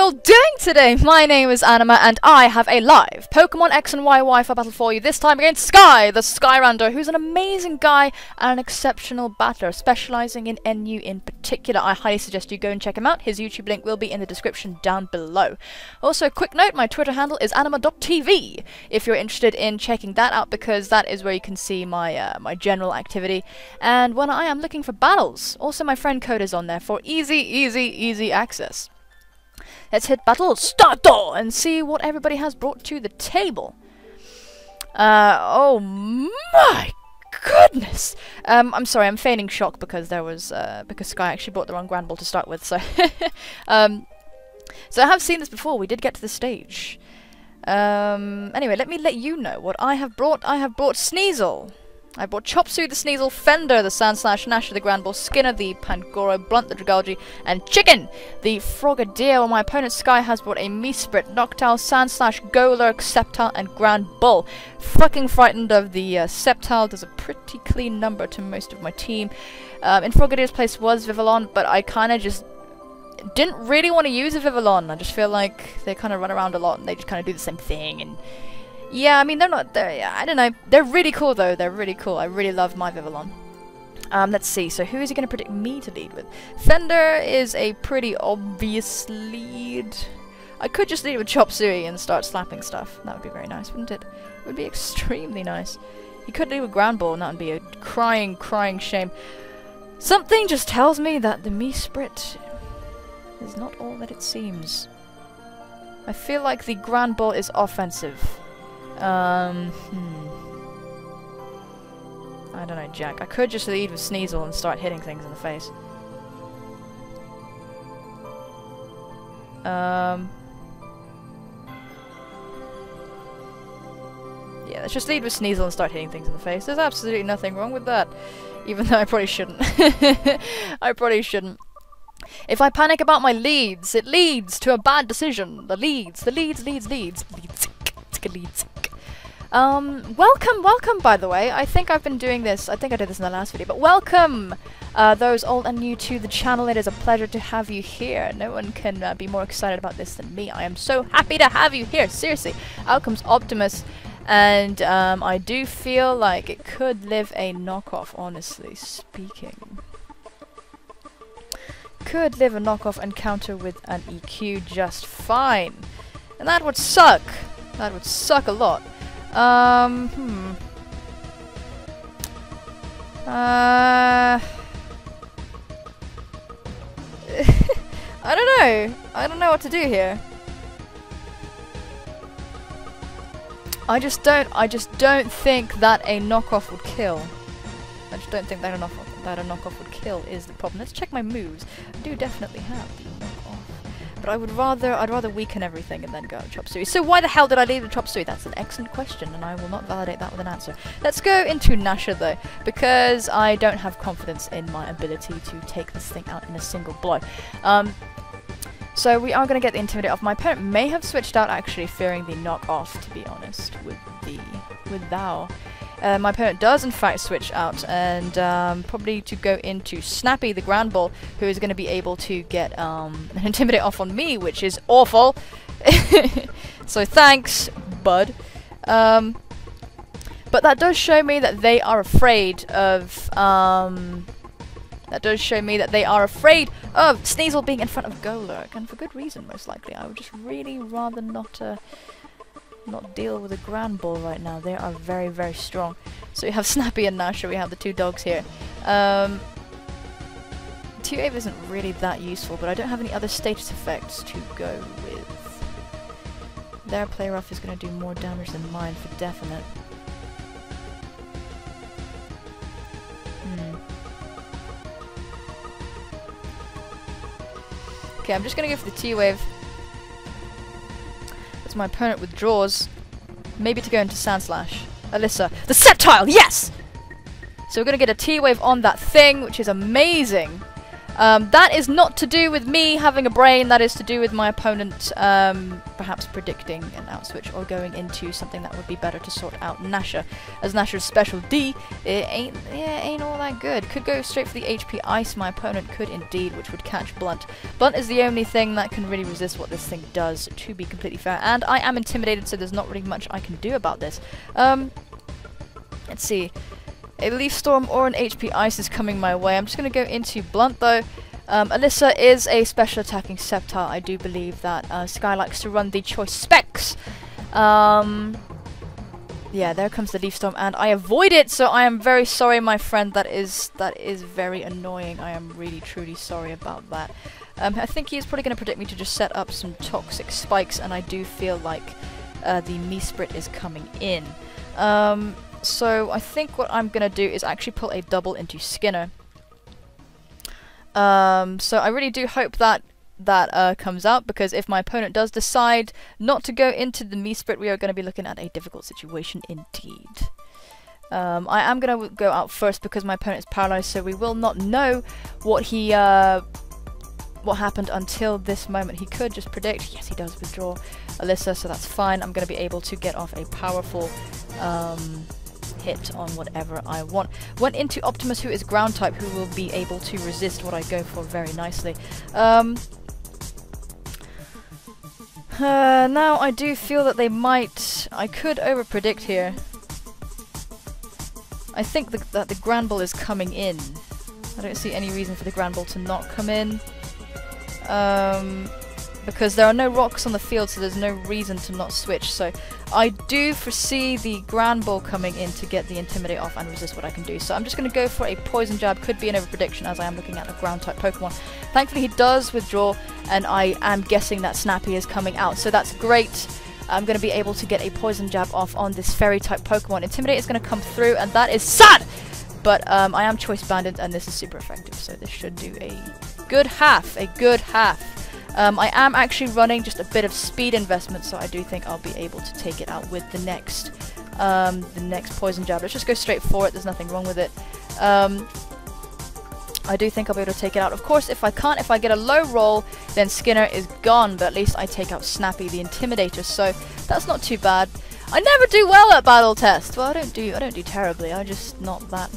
you all doing today? My name is Anima and I have a live Pokemon X and Y Wi-Fi battle for you, this time against Sky, the Skyrander, who's an amazing guy and an exceptional battler, specialising in NU in particular. I highly suggest you go and check him out. His YouTube link will be in the description down below. Also, quick note, my Twitter handle is anima.tv if you're interested in checking that out, because that is where you can see my my general activity and when I am looking for battles. Also, my friend code is on there for easy access. Let's hit battle start and see what everybody has brought to the table. Oh my goodness! I'm sorry, I'm feigning shock because there was because Sky actually brought the wrong Grand Ball to start with. So, so I have seen this before. We did get to the stage. Anyway, let me let you know what I have brought. I have brought Sneasel. I brought Chopsu the Sneasel, Fender the Sandslash, Nasher the Grand Ball, Skinner the Pangoro, Blunt the Dragalge, and Chicken the Frogadier. While my opponent Sky has brought a Meesprit, Noctowl, Sandslash, Golurk, Sceptile, and Grand Bull. Fucking frightened of the Sceptile. Does a pretty clean number to most of my team. In Frogadier's place was Vivillon, but I kind of just didn't really want to use a Vivillon. I just feel like they kind of run around a lot and they just kind of do the same thing. And yeah, I mean, I don't know. They're really cool, though. They're really cool. I really love my Vivillon. Let's see. So who is he going to predict me to lead with? Fender is a pretty obvious lead. I could just lead with Chop Suey and start slapping stuff. That would be very nice, wouldn't it? It would be extremely nice. He could lead with Grand Ball, and that would be a crying shame. Something just tells me that the Meesprit is not all that it seems. I feel like the Grand Ball is offensive. I don't know, Jack. I could just lead with Sneasel and start hitting things in the face. Yeah, let's just lead with Sneasel and start hitting things in the face. There's absolutely nothing wrong with that. Even though I probably shouldn't. I probably shouldn't. If I panic about my leads, it leads to a bad decision. The leads. Welcome, by the way. I think I've been doing this. I think I did this in the last video, but welcome, those old and new to the channel. It is a pleasure to have you here. No one can be more excited about this than me. I am so happy to have you here. Seriously. Out comes Optimus, and I do feel like it could live a knockoff, honestly speaking. Could live a knockoff and counter with an EQ just fine. And that would suck. That would suck a lot. I don't know. I don't know what to do here. I just don't think that a knockoff would kill. I just don't think that a knockoff would kill is the problem. Let's check my moves. I do definitely have the knockoff. But I'd rather weaken everything and then go Chop Suey. So why the hell did I lead with Chop Suey? That's an excellent question, and I will not validate that with an answer. Let's go into Nasher though, because I don't have confidence in my ability to take this thing out in a single blow. So we are going to get the Intimidate off. My opponent may have switched out actually, fearing the knockoff, to be honest, with Thou. My opponent does in fact switch out, and probably to go into Snappy the Grand Ball, who is going to be able to get an Intimidate off on me, which is awful. So thanks, bud. But that does show me that they are afraid of Sneasel being in front of Golurk, and for good reason, most likely. I would just really rather not deal with a Grand Ball right now. They are very strong. So we have Snappy and Nasher, we have the two dogs here. 2-Wave isn't really that useful, but I don't have any other status effects to go with. Their Play Rough is going to do more damage than mine for definite. Okay, I'm just going to go for the T-Wave. As my opponent withdraws. Maybe to go into Sandslash. Alyssa. The Sceptile! Yes! So we're going to get a T-Wave on that thing, which is amazing. That is not to do with me having a brain, that is to do with my opponent perhaps predicting an out switch or going into something that would be better to sort out Nasher. As Nasher's special D, it ain't all that good. Could go straight for the HP Ice, my opponent could indeed, which would catch Blunt. Blunt is the only thing that can really resist what this thing does, to be completely fair. And I am intimidated, so there's not really much I can do about this. Let's see. A Leaf Storm or an HP Ice is coming my way. I'm just going to go into Blunt though. Alyssa is a special attacking Sceptile. I do believe that Sky likes to run the choice specs. Yeah, there comes the Leaf Storm and I avoid it, so I am very sorry, my friend. That is very annoying. I am really truly sorry about that. I think he's probably going to predict me to just set up some toxic spikes, and I do feel like the Meesprit is coming in. So I think what I'm gonna do is actually pull a double into Skinner. So I really do hope that that comes out, because if my opponent does decide not to go into the Meesprit, we are going to be looking at a difficult situation indeed. I am going to go out first because my opponent is paralyzed, so we will not know what he what happened until this moment. He could just predict. Yes, he does withdraw Alyssa, so that's fine. I'm going to be able to get off a powerful hit on whatever I want. Went into Optimus, who is ground type, who will be able to resist what I go for very nicely. Now I do feel that they might... I could over-predict here. I think that the Grand Ball is coming in. I don't see any reason for the Grand Ball to not come in. Because there are no rocks on the field, so there's no reason to not switch. So I do foresee the Grand Ball coming in to get the Intimidate off and resist what I can do. So I'm just going to go for a Poison Jab. Could be an over-prediction, as I am looking at a ground-type Pokemon. Thankfully he does withdraw, and I am guessing that Snappy is coming out. So that's great. I'm going to be able to get a Poison Jab off on this Fairy-type Pokemon. Intimidate is going to come through, and that is sad! But I am Choice Banded, and this is super effective. So this should do a good half. A good half. I am actually running just a bit of speed investment, so I do think I'll be able to take it out with the next Poison Jab. Let's just go straight for it. There's nothing wrong with it. I do think I'll be able to take it out. Of course, if I can't, if I get a low roll, then Skinner is gone, but at least I take out Snappy, the Intimidator, so that's not too bad. I never do well at battle test. Well, I don't do terribly. I'm just not that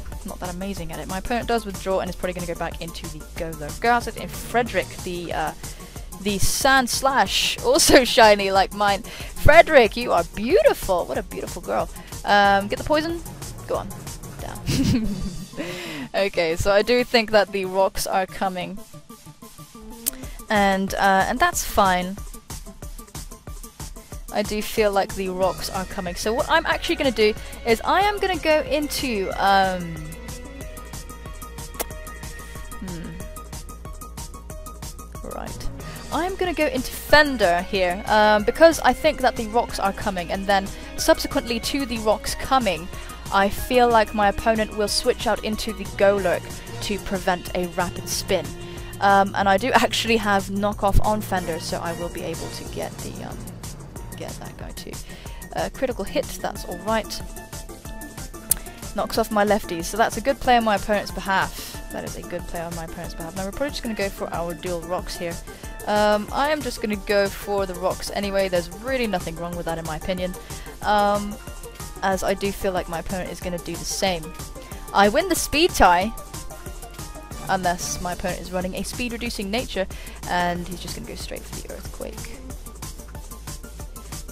amazing at it. My opponent does withdraw and is probably going to go back into the Golurk. Go outside in Frederick, the Sand Slash, also shiny like mine. Frederick, you are beautiful. What a beautiful girl. Get the poison? Go on. Down. Okay, so I do think that the rocks are coming. And that's fine. I do feel like the rocks are coming. So what I'm actually going to do is I am going to go into... Right. I'm going to go into Fender here, because I think that the rocks are coming, and then subsequently to the rocks coming, I feel like my opponent will switch out into the Golurk to prevent a rapid spin. And I do actually have knockoff on Fender, so I will be able to get the get that guy to critical hit. That's all right. Knocks off my lefties, so that's a good play on my opponent's behalf. That is a good play on my opponent's behalf. Now we're probably just going to go for our dual rocks here. I am just going to go for the rocks anyway. There's really nothing wrong with that in my opinion. As I do feel like my opponent is going to do the same. I win the speed tie, unless my opponent is running a speed reducing nature, and he's just going to go straight for the Earthquake.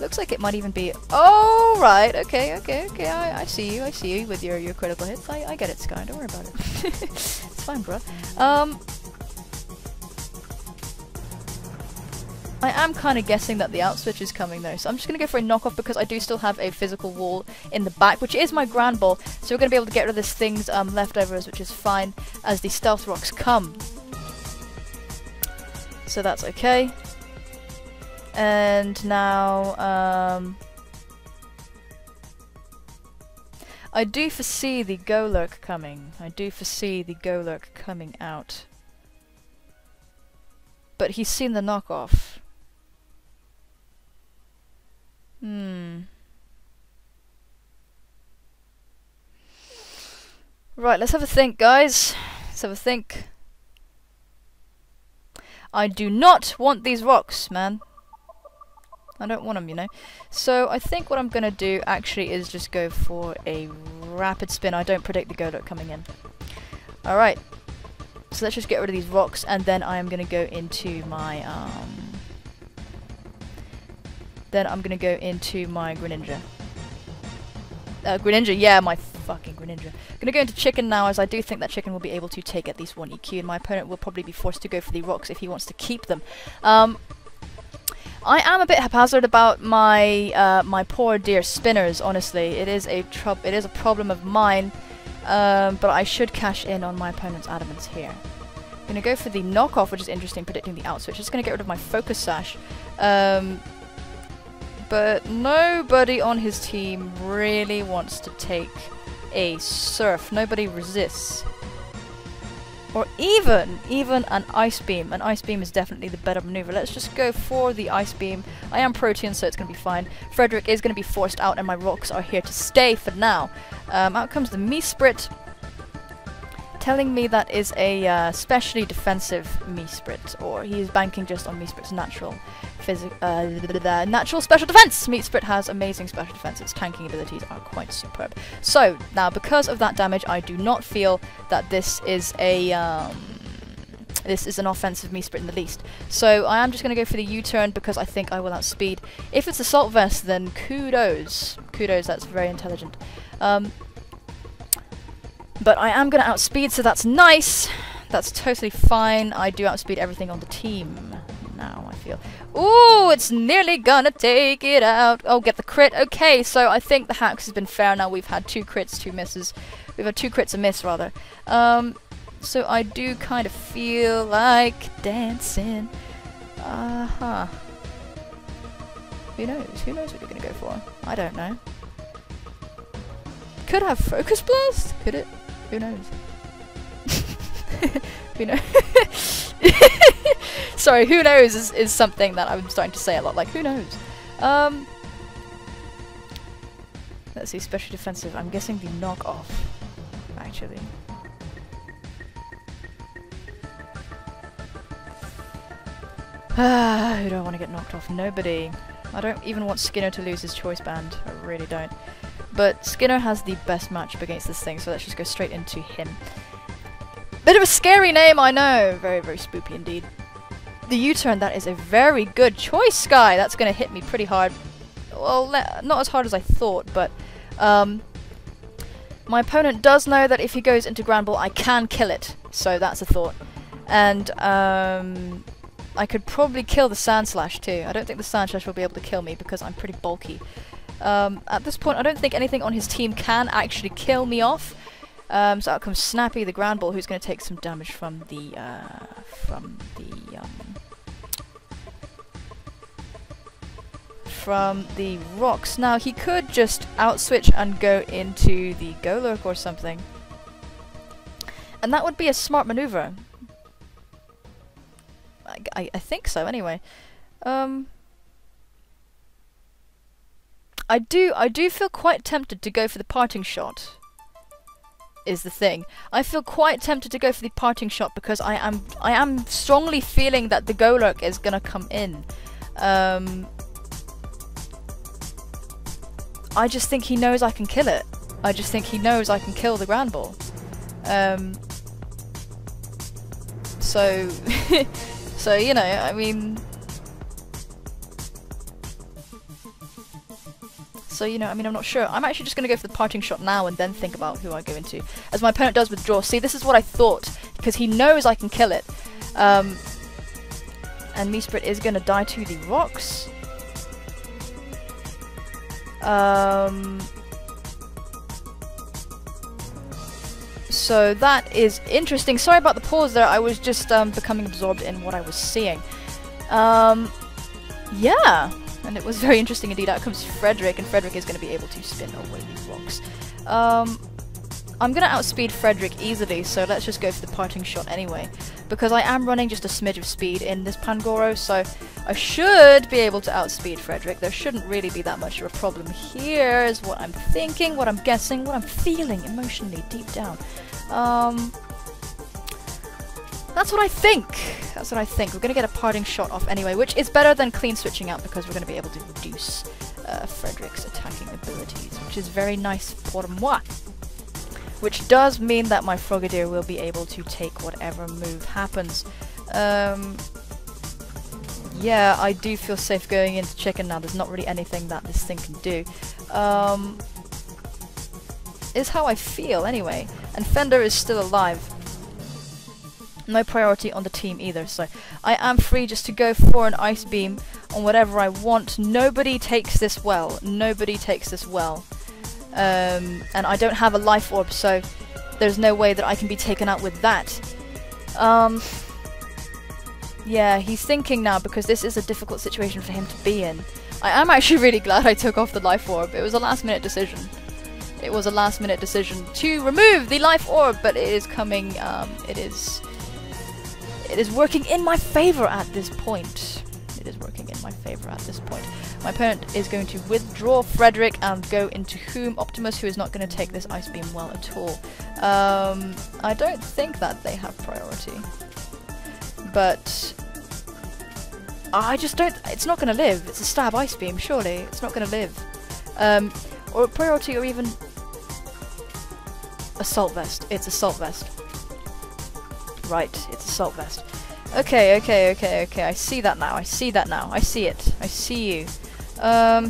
Looks like it might even be... Oh, right, okay, I see you with your critical hits. I get it, Sky, don't worry about it. It's fine, bro. I am kind of guessing that the out switch is coming though, so I'm just going to go for a knockoff because I do still have a physical wall in the back, which is my Grand Ball, so we're going to be able to get rid of this thing's leftovers, which is fine, as the Stealth Rocks come. So that's okay. And now, I do foresee the Golurk coming. I do foresee the Golurk coming out. But he's seen the knockoff. Right, let's have a think, guys. Let's have a think. I do not want these rocks, man. I don't want them, you know. So I think what I'm gonna do actually is just go for a rapid spin. I don't predict the Golurk coming in. Alright. So let's just get rid of these rocks, and then I am gonna go into my Greninja. Greninja, yeah, my fucking Greninja. I'm gonna go into Chicken now, as I do think that Chicken will be able to take at least one EQ, and my opponent will probably be forced to go for the rocks if he wants to keep them. I am a bit haphazard about my my poor dear spinners. Honestly, it is a problem of mine. But I should cash in on my opponent's adamants here. I'm gonna go for the knockoff, which is interesting, predicting the out switch. Just gonna get rid of my focus sash. But nobody on his team really wants to take a surf. Nobody resists. Or even an Ice Beam. An Ice Beam is definitely the better maneuver. Let's just go for the Ice Beam. I am Protean, so it's going to be fine. Frederick is going to be forced out, and my rocks are here to stay for now. Out comes the Meesprit, telling me that is a specially defensive Meesprit, or he is banking just on Meesprit's natural special defense. Meesprit has amazing special defense. Its tanking abilities are quite superb. So now, because of that damage, I do not feel that this is an offensive Meesprit in the least. So I am just going to go for the U-turn because I think I will outspeed. If it's Assault Vest, then kudos. Kudos, that's very intelligent. But I am going to outspeed, so that's nice. That's totally fine. I do outspeed everything on the team now, I feel. Ooh, it's nearly gonna take it out. Oh, get the crit. Okay, so I think the hacks has been fair now. We've had 2 crits, 2 misses. We've had 2 crits, a miss, rather. So I do kind of feel like dancing. Uh-huh. Who knows? Who knows what you're gonna go for? I don't know. Could have Focus Blast? Could it? Who knows? Who knows? Sorry, who knows is something that I'm starting to say a lot. Like, who knows? Let's see, special defensive. I'm guessing the knockoff, actually. Who do I want to get knocked off? Nobody. I don't even want Skinner to lose his choice band. I really don't. But Skinner has the best matchup against this thing, so let's just go straight into him. Bit of a scary name, I know. Very, very spoopy indeed. The U-turn, that is a very good choice, Sky. That's going to hit me pretty hard. Well, not as hard as I thought, but my opponent does know that if he goes into Grand Ball, I can kill it. So that's a thought. And I could probably kill the Sand Slash too. I don't think the Sand Slash will be able to kill me because I'm pretty bulky. At this point, I don't think anything on his team can actually kill me off. So out comes Snappy, the Grand Ball, who's going to take some damage from the rocks. Now, he could just outswitch and go into the Golurk or something. And that would be a smart maneuver. I think so, anyway. I do feel quite tempted to go for the parting shot. Is the thing. I feel quite tempted to go for the parting shot because I am strongly feeling that the Golurk is gonna come in. I just think he knows I can kill it. I just think he knows I can kill the Grand Ball. So so you know, I mean. So, you know, I mean, I'm not sure. I'm actually just going to go for the parting shot now and then think about who I go into. As my opponent does withdraw. See, this is what I thought. Because he knows I can kill it. And Meesprit is going to die to the rocks. So that is interesting. Sorry about the pause there. I was just becoming absorbed in what I was seeing. Yeah. And it was very interesting indeed. Out comes Frederick, and Frederick is going to be able to spin away these rocks. I'm going to outspeed Frederick easily, so let's just go for the parting shot anyway. Because I am running just a smidge of speed in this Pangoro, so I should be able to outspeed Frederick. There shouldn't really be that much of a problem here, is what I'm thinking, what I'm guessing, what I'm feeling emotionally deep down. That's what I think. That's what I think. We're going to get a parting shot off anyway, which is better than clean switching out because we're going to be able to reduce Frederick's attacking abilities, which is very nice pour moi. Which does mean that my Frogadier will be able to take whatever move happens. Yeah, I do feel safe going into chicken now. There's not really anything that this thing can do. Is how I feel anyway. And Fender is still alive. No priority on the team either, so I am free just to go for an Ice Beam on whatever I want. Nobody takes this well. Nobody takes this well. And I don't have a Life Orb, so there's no way that I can be taken out with that. Yeah, he's thinking now because this is a difficult situation for him to be in. I am actually really glad I took off the Life Orb. It was a last minute decision. It was a last minute decision to remove the Life Orb, but it is coming, it is working in my favor at this point. It is working in my favor at this point. My opponent is going to withdraw Frederick and go into Optimus, who is not going to take this Ice Beam well at all. I don't think that they have priority. But I just don't. It's not going to live. It's a stab Ice Beam, surely. It's not going to live. Or priority, or even Assault Vest. It's Assault Vest. Right, it's Assault Vest. Okay. I see that now. I see that now. I see it. I see you. I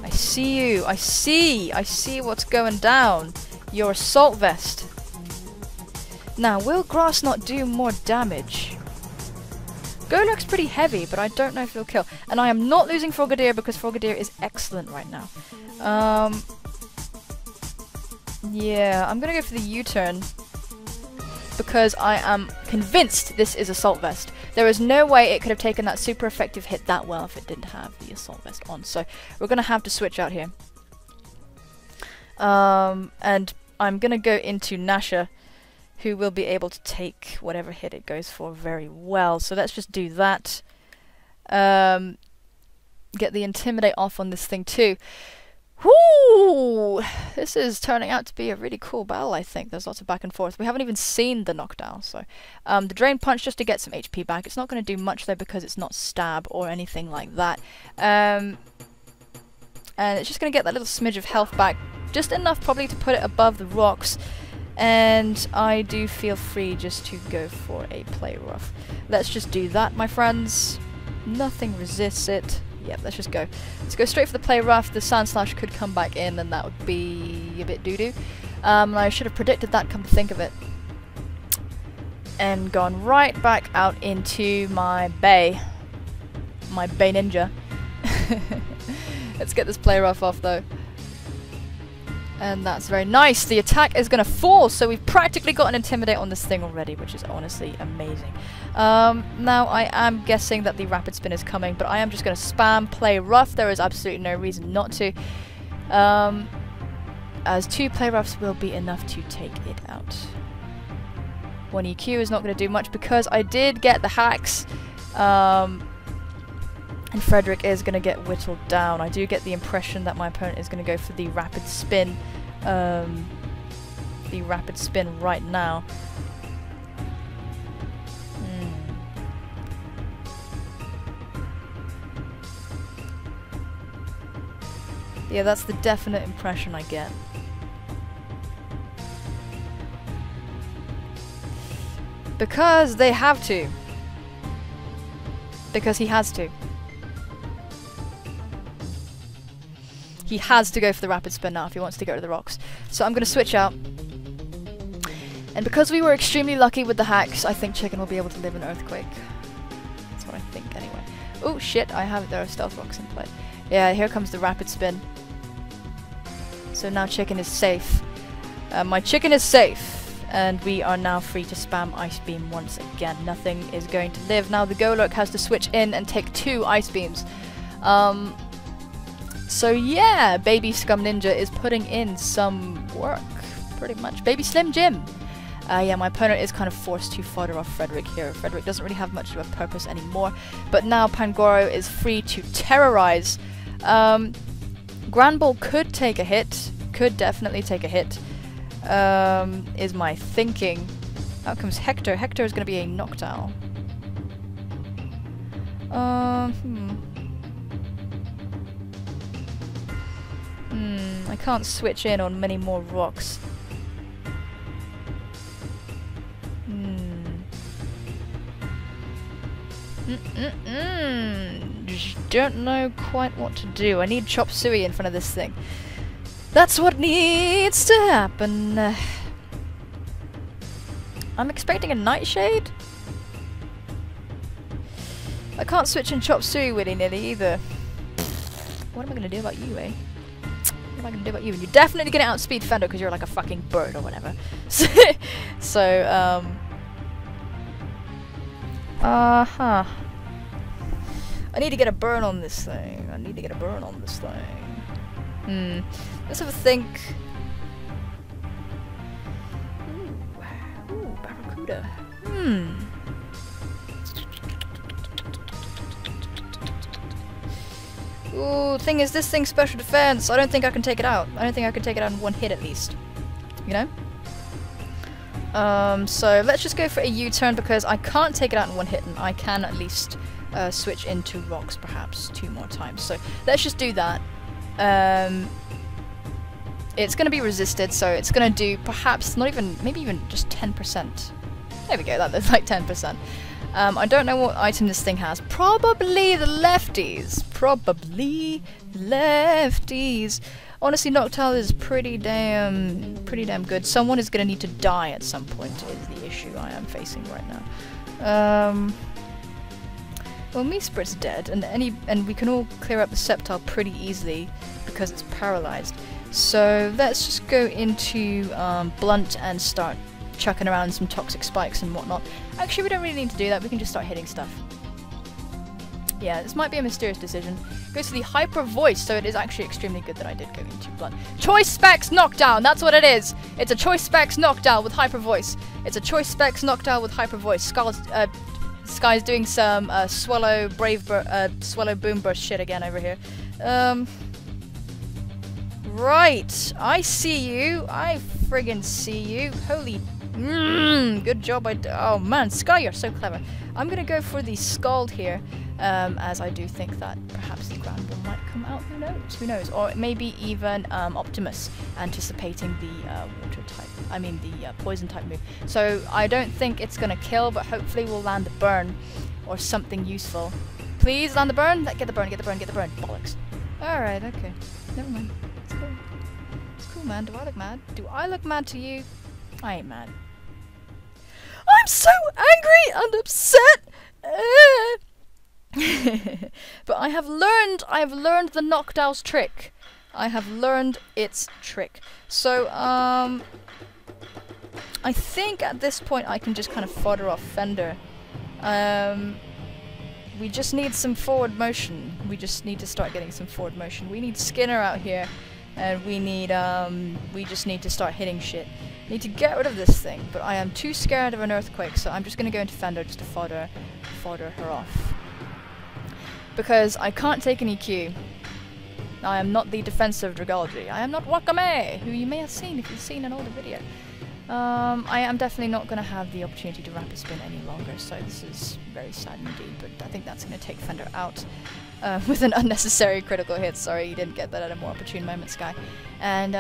see you. I see what's going down. Your Assault Vest. Now, will Grass not do more damage? Golurk's pretty heavy, but I don't know if he'll kill. And I am not losing Frogadier because Frogadier is excellent right now. Yeah, I'm gonna go for the U-turn because I am convinced this is Assault Vest. There is no way it could have taken that super effective hit that well if it didn't have the Assault Vest on. So we're gonna have to switch out here. And I'm gonna go into Nasha, who will be able to take whatever hit it goes for very well. So let's just do that. Get the Intimidate off on this thing too. Whoo! This is turning out to be a really cool battle, I think. There's lots of back and forth. We haven't even seen the knockdown, so... the Drain Punch just to get some HP back. It's not going to do much though because it's not stab or anything like that. And it's just going to get that little smidge of health back. Just enough probably to put it above the rocks. And I do feel free just to go for a play rough. Let's just do that, my friends. Nothing resists it. Yep, let's just go. Let's go straight for the play rough. The Sand Slash could come back in and that would be a bit doo-doo. I should have predicted that, come to think of it. And gone right back out into my Bay. My Bay Ninja. Let's get this play rough off though. And that's very nice. The attack is going to fall, so we've practically got an Intimidate on this thing already, which is honestly amazing. Now, I am guessing that the Rapid Spin is coming, but I am just going to spam Play Rough. There is absolutely no reason not to. As 2 Play Roughs will be enough to take it out. 1 EQ is not going to do much because I did get the hacks. And Frederick is going to get whittled down. I do get the impression that my opponent is going to go for the Rapid Spin. The Rapid Spin right now. Yeah, that's the definite impression I get. Because they have to. Because he has to. He has to go for the Rapid Spin now if he wants to go to the rocks. So I'm going to switch out. And because we were extremely lucky with the hacks, I think Chicken will be able to live in Earthquake. That's what I think anyway. Oh shit, there are Stealth Rocks in play. Yeah, here comes the Rapid Spin. So now Chicken is safe. My Chicken is safe. And we are now free to spam Ice Beam once again. Nothing is going to live. Now the Golurk has to switch in and take 2 Ice Beams. So yeah, Baby Scum Ninja is putting in some work, pretty much. Baby Slim Jim. Yeah, my opponent is kind of forced to fodder off Frederick here. Frederick doesn't really have much of a purpose anymore. But now Pangoro is free to terrorize. Granbull could take a hit. Could definitely take a hit. is my thinking. Out comes Hector. Hector is going to be a Noctowl. I can't switch in on many more rocks. Just don't know quite what to do. I need Chop Suey in front of this thing. That's what needs to happen. I'm expecting a Nightshade. I can't switch in Chop Suey willy-nilly either. What am I gonna do about you, eh? What am I gonna do about you? And you're definitely gonna outspeed Fender because you're like a fucking bird or whatever. I need to get a burn on this thing. Let's have a think. Ooh, Barracuda. Ooh, thing is, this thing's special defense. I don't think I can take it out. I don't think I can take it out in one hit at least. You know? So let's just go for a U-turn because I can't take it out in one hit and I can at least switch into rocks perhaps 2 more times. So let's just do that. It's going to be resisted, so it's going to do perhaps not even, maybe even just 10%. There we go, that looks like 10%. I don't know what item this thing has. Probably the lefties. Honestly, Noctowl is pretty damn good. Someone is going to need to die at some point is the issue I am facing right now. Well, Meesprit's dead, and we can all clear up the Sceptile pretty easily because it's paralyzed. So let's just go into Blunt and start chucking around some toxic spikes and whatnot. Actually, we don't really need to do that. We can just start hitting stuff. Yeah, this might be a mysterious decision. Goes to the Hyper Voice, so it is actually extremely good that I did go into Blunt. Choice Specs Knockdown, that's what it is! It's a Choice Specs Knockdown with Hyper Voice. Sky's doing some Swallow Boom Burst shit again over here. Right, I see you. I friggin' see you. Holy, good job. Oh man, Sky, you're so clever. I'm gonna go for the Scald here, as I do think that perhaps the Ground Ball might come out. Who knows? Who knows? Or maybe even Optimus, anticipating the water type. I mean the poison type move. So I don't think it's gonna kill, but hopefully we'll land the burn or something useful. Please land the burn. Get the burn. Bollocks. All right. Okay. Never mind. It's cool, man. Do I look mad? Do I look mad to you? I ain't mad. I'm so angry and upset! But I have learned the Noctowl's trick. I have learned its trick. So, I think at this point I can just kind of fodder off Fender. We just need some forward motion. We just need to start getting some forward motion. We need Skinner out here. And we just need to start hitting shit. Need to get rid of this thing, but I am too scared of an earthquake, so I'm just gonna go into Fender just to fodder her off. Because I can't take an EQ. I am not the defensive Dragalge. I am not Wakame, who you may have seen if you've seen an older video. I am definitely not gonna have the opportunity to Rapid Spin any longer, so this is very sad indeed, but I think that's gonna take Fender out. With an unnecessary critical hit. Sorry, you didn't get that at a more opportune moment, Sky. And,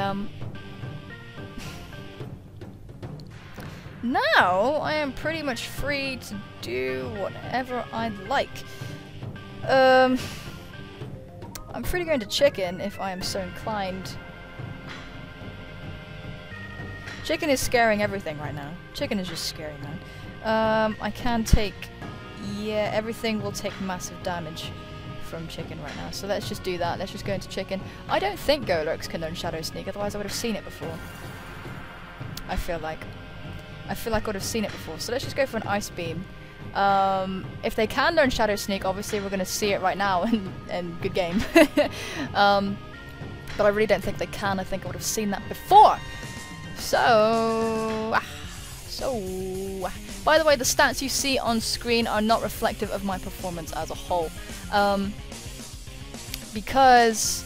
now, I am pretty much free to do whatever I'd like. I'm free to go into Chicken if I am so inclined. Chicken is scaring everything right now. Chicken is just scary, man. I can take... Yeah, everything will take massive damage from Chicken right now, so let's just do that. Let's just go into Chicken. I don't think Golurks can learn Shadow Sneak, otherwise I would have seen it before. I feel like I would have seen it before, so let's just go for an Ice Beam. If they can learn Shadow Sneak, obviously we're going to see it right now, and good game. But I really don't think they can. I think I would have seen that before. So... By the way, the stats you see on screen are not reflective of my performance as a whole. Because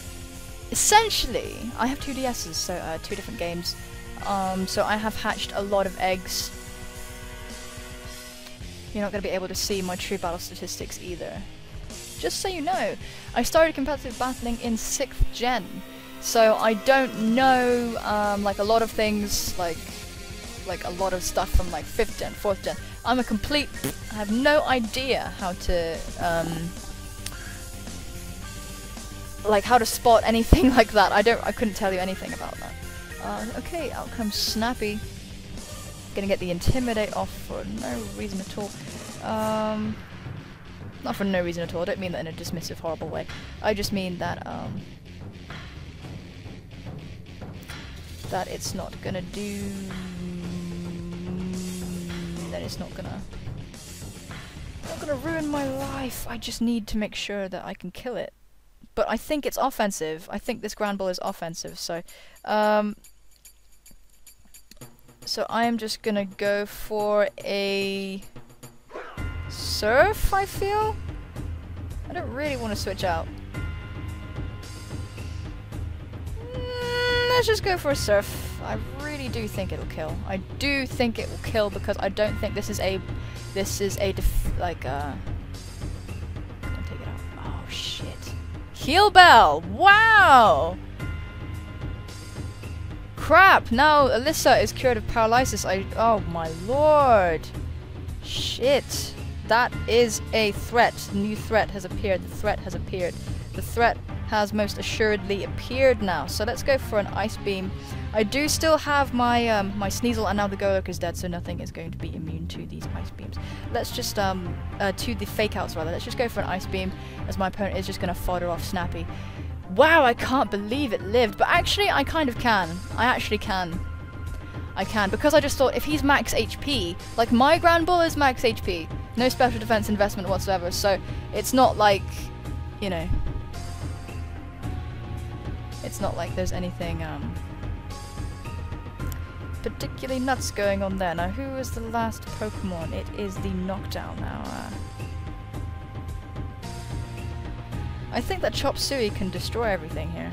essentially, I have 2 DSs, so 2 different games. So I have hatched a lot of eggs. You're not going to be able to see my true battle statistics either. Just so you know, I started competitive battling in 6th gen, so I don't know like a lot of things, like a lot of stuff from like 5th gen, 4th gen. I'm a complete, I have no idea how to like how to spot anything like that. I couldn't tell you anything about that. Okay, out comes Snappy. Gonna get the Intimidate off for no reason at all. Not for no reason at all, I don't mean that in a dismissive, horrible way. I just mean that, that it's not gonna do... that it's not gonna ruin my life. I just need to make sure that I can kill it. But I think it's offensive. I think this ground ball is offensive, so... so I am just gonna go for a... surf, I feel? I don't really want to switch out. Let's just go for a surf. I really do think it'll kill. I do think it will kill because I don't think this is a... like, I'm gonna take it out. Oh, shit. Heal Bell! Wow! Crap! Now Alyssa is cured of paralysis. Oh my lord! Shit! That is a threat. A new threat has appeared. The threat has appeared. The threat has most assuredly appeared now. So let's go for an Ice Beam. I do still have my my Sneasel, and now the Golurk is dead, so nothing is going to be immune to these Ice Beams. Let's just to the Fake Outs rather. Let's just go for an Ice Beam, as my opponent is just gonna fodder off Snappy. Wow, I can't believe it lived, but actually I kind of can. I actually can. I can, because I just thought if he's max HP, like my Ground Ball is max HP, no special defense investment whatsoever, so it's not like, you know, it's not like there's anything particularly nuts going on there. Now, who is the last Pokemon? It is the Knockdown now. I think that Chop Suey can destroy everything here.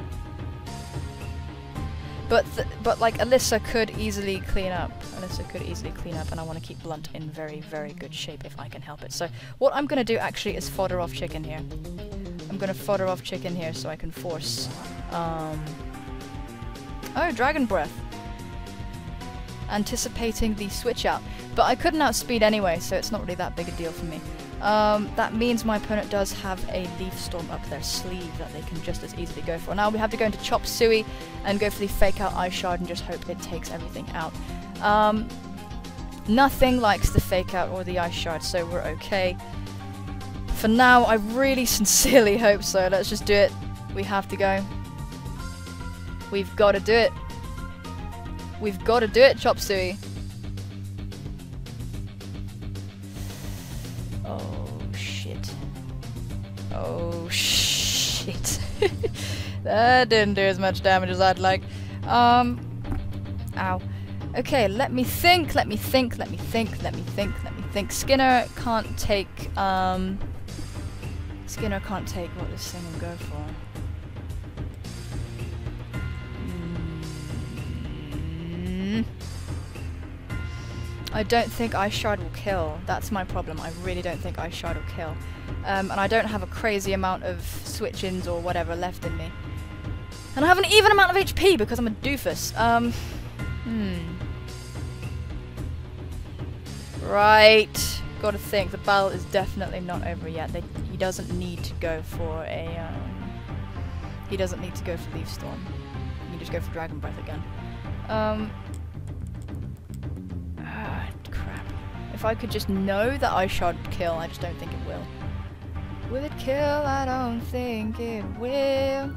But like Alyssa could easily clean up. Alyssa could easily clean up, and I want to keep Blunt in very, very good shape if I can help it. So what I'm going to do actually is fodder off Chicken here. I'm going to fodder off Chicken here so I can force... oh, Dragon Breath. Anticipating the switch out. But I couldn't outspeed anyway, so it's not really that big a deal for me. That means my opponent does have a Leaf Storm up their sleeve that they can just as easily go for. Now we have to go into Chop Suey and go for the Fake Out Ice Shard and just hope it takes everything out. Nothing likes the Fake Out or the Ice Shard, so we're okay. For now, I really sincerely hope so. Let's just do it. We have to go. We've got to do it. We've got to do it, Chop Suey. Oh shit. Oh shit. That didn't do as much damage as I'd like. Ow. Okay, let me think. Skinner can't take, Skinner can't take what this thing will go for. I don't think Ice Shard will kill. That's my problem. I really don't think Ice Shard will kill. And I don't have a crazy amount of switch-ins or whatever left in me. And I have an even amount of HP because I'm a doofus. Right. Gotta think. The battle is definitely not over yet. He doesn't need to go for a... he doesn't need to go for Leaf Storm. He can just go for Dragon Breath again. Crap. If I could just know that Ice Shard would kill, I just don't think it will. Will it kill? I don't think it will.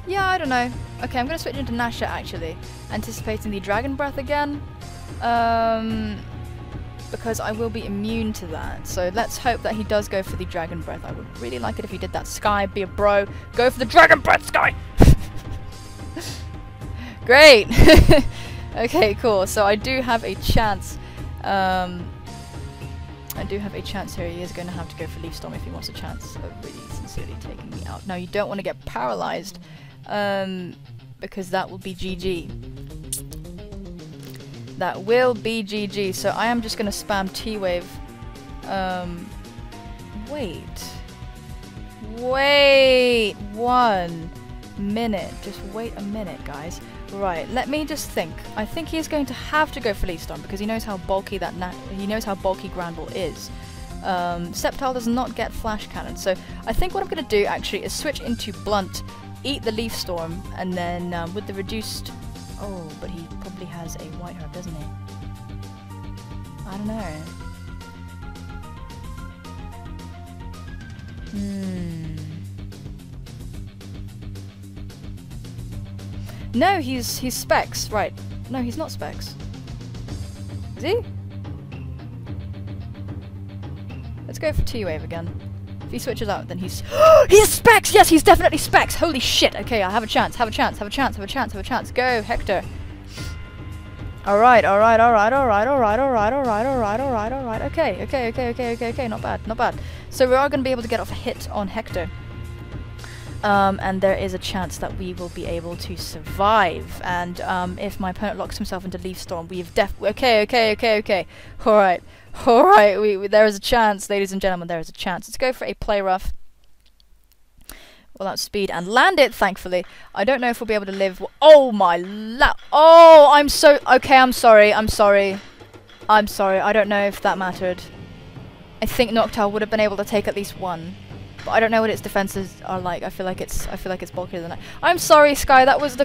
Yeah, I don't know. Okay, I'm gonna switch into Nasha actually, anticipating the Dragon Breath again. Because I will be immune to that. So let's hope that he does go for the Dragon Breath. I would really like it if he did that. Sky, be a bro. Go for the Dragon Breath, Sky! Great! Okay, cool. So I do have a chance. I I do have a chance here. He is going to have to go for Leaf Storm if he wants a chance of really sincerely taking me out. Now, you don't want to get paralyzed, because that will be GG. That will be GG. So I am just going to spam T-Wave. Wait 1 minute. Just wait a minute, guys. Right, let me just think. I think he's going to have to go for Leaf Storm because he knows how bulky Grand Ball is. Sceptile does not get Flash Cannon, so I think what I'm going to do actually is switch into Blunt, eat the Leaf Storm, and then with the reduced... Oh, but he probably has a White Herb, doesn't he? I don't know. No, he's Specs, right. No, he's not Specs. Is he? Let's go for T-Wave again. If he switches out, then he's... He's Specs! Yes, he's definitely Specs! Holy shit! Okay, I have a chance, have a chance, have a chance, have a chance, have a chance. Go, Hector! Alright, alright, alright, alright, alright, alright, alright, alright, alright, alright. Okay, not bad, not bad. So we are going to be able to get off a hit on Hector. And there is a chance that we will be able to survive. And if my opponent locks himself into Leaf Storm, we've okay. Alright. There is a chance, ladies and gentlemen, there is a chance. Let's go for a play rough. Well, that's speed and land it, thankfully. I don't know if we'll be able to live. Oh my oh, I'm so... Okay, I'm sorry. I don't know if that mattered. I think Noctowl would have been able to take at least one. But I don't know what its defenses are like. I feel like it's bulkier than that. I'm sorry, Sky. That was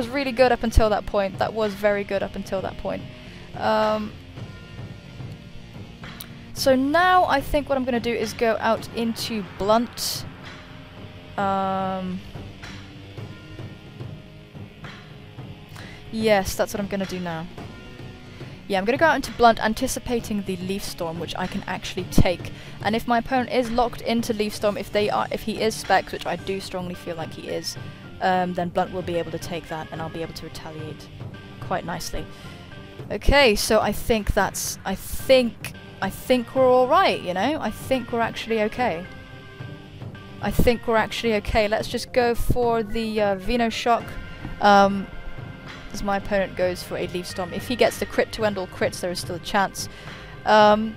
really good up until that point. That was very good up until that point. So now I think what I'm going to do is go out into Blunt. Yes, that's what I'm going to do now. Yeah, I'm going to go out into Blunt, anticipating the Leaf Storm, which I can actually take. And if my opponent is locked into Leaf Storm, if he is Specs, which I do strongly feel like he is, then Blunt will be able to take that, and I'll be able to retaliate quite nicely. Okay, so I think we're all right, you know? I think we're actually okay. Let's just go for the Venoshock. As my opponent goes for a Leaf Storm. If he gets the crit to end all crits, there is still a chance. But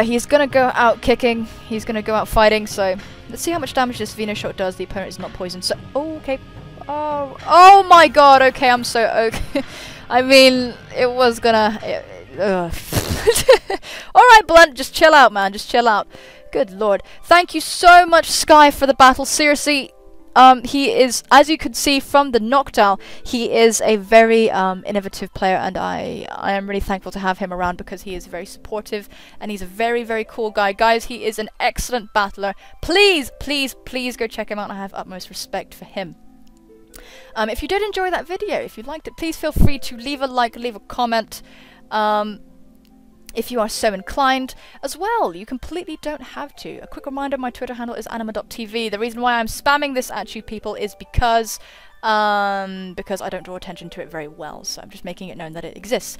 he's going to go out kicking. He's going to go out fighting. So let's see how much damage this Venoshock does. The opponent is not poisoned. So okay. Oh my god. Okay, I'm so okay. I mean, it was gonna... Alright, Blunt, just chill out, man. Just chill out. Good lord. Thank you so much, Sky, for the battle. Seriously. He is, as you can see from the Noctowl, he is a very innovative player, and I am really thankful to have him around because he is very supportive and he's a very, very cool guy. Guys, he is an excellent battler. Please go check him out. I have utmost respect for him. If you did enjoy that video, if you liked it, please feel free to leave a like, leave a comment. If you are so inclined. As well, you completely don't have to. A quick reminder, my Twitter handle is anima.tv. The reason why I'm spamming this at you people is because I don't draw attention to it very well, so I'm just making it known that it exists.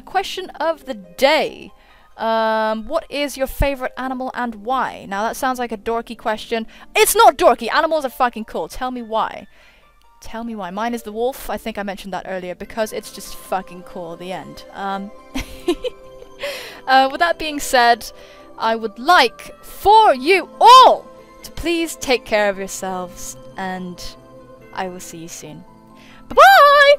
Question of the day. What is your favorite animal and why? Now that sounds like a dorky question. It's not dorky! Animals are fucking cool. Tell me why. Tell me why. Mine is the wolf. I think I mentioned that earlier because it's just fucking cool. The end. With that being said, I would like for you all to please take care of yourselves, and I will see you soon. Bye-bye!